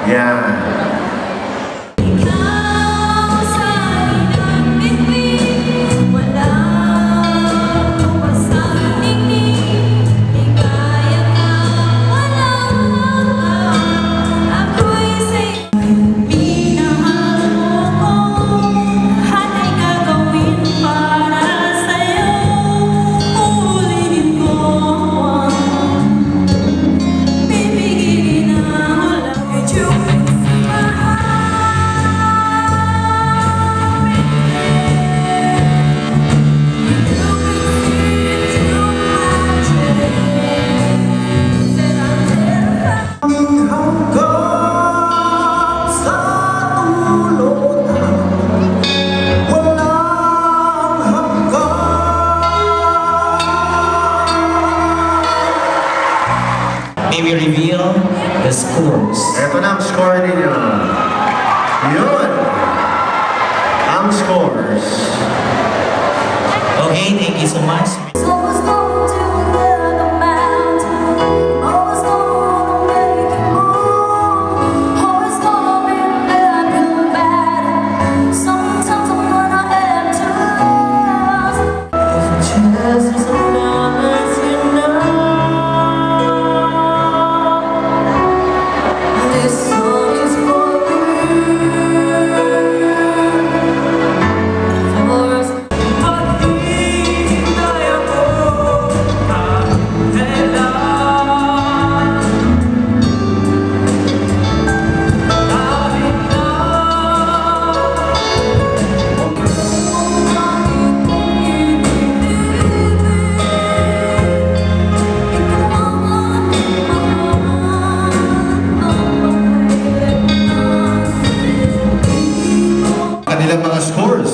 Yan. May we reveal the scores? Ito na ang score ninyo. Yun. Ang scores. Okay, thank you so much. Kanilang mga scores.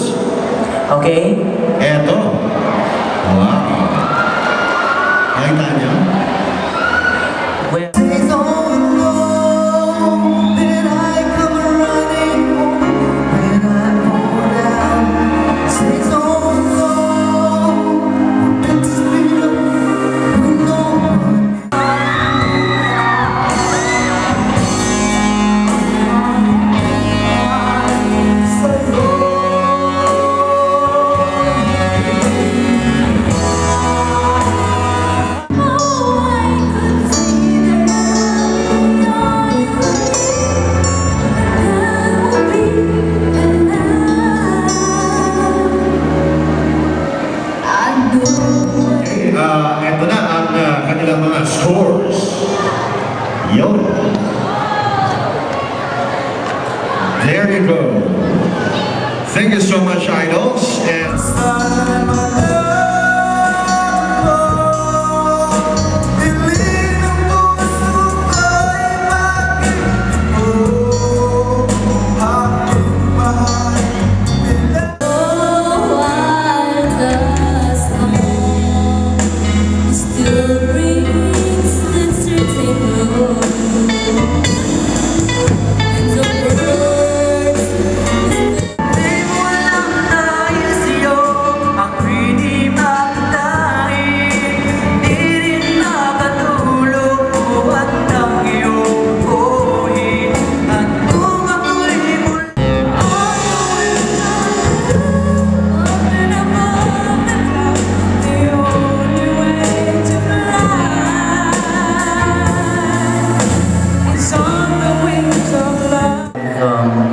Okay? Eto. Wow. Nakita niyo? Well, Ito na ang kanilang mga scores. Yun. There you go. Thank you so much, idols. And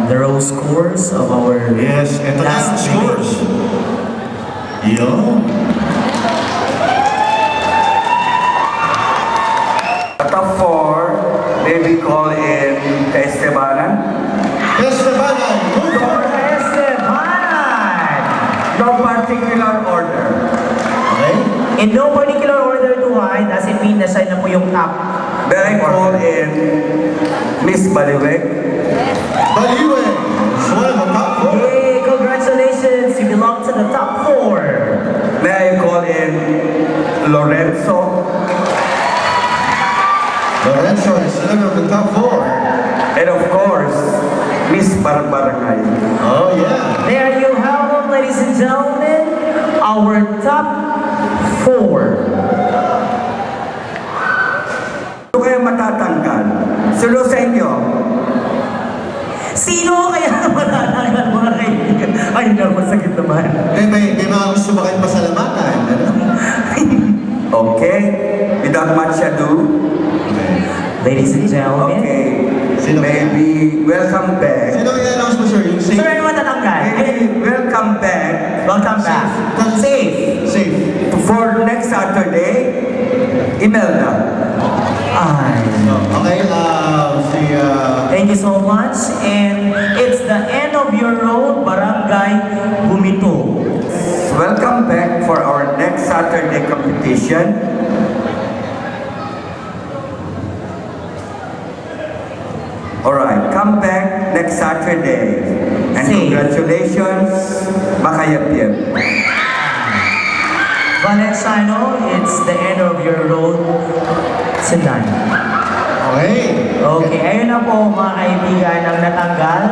the row scores of our yes, ito na ang last scores. Yun. Top 4, may we call in Estebanan. Estebanan, move on. Estebanan! No particular order. Okay? In no particular order to hide, doesn't mean na siya na po yung top. May I call in Miss Baliweg. Baliwe, one of the top four. Yay! Congratulations! You belong to the top 4. May I call in Lorenzo. Lorenzo is another of the top 4. And of course, Miss Barbarangay. Oh, yeah. There you have them, ladies and gentlemen. Our top 4. Kung kayo matatanggal, sulo sa inyo, Sino kaya naman natanggal mga kaibigan? Ay, naku, sakit naman. May mga gusto ba kayong pasalamatan? Ano? Okay? Without much ado, Ladies and gentlemen. okay, Sino kaya? maybe welcome back. Sino i-announce mo, sir? Yung Sir, safe? ano matatanggal? Maybe welcome back Welcome back. Safe. Safe. for next Saturday, Imelda. Ay. Okay, Thank you so much. And it's the end of your road, Barangay Bumito. Welcome back for our next Saturday competition. Alright, come back next Saturday. And Safe. congratulations, Makayapyap. Valenciano, it's the end of your road. Sindan. Okay. Okay, ayun na po mga kaibigan ang natanggal.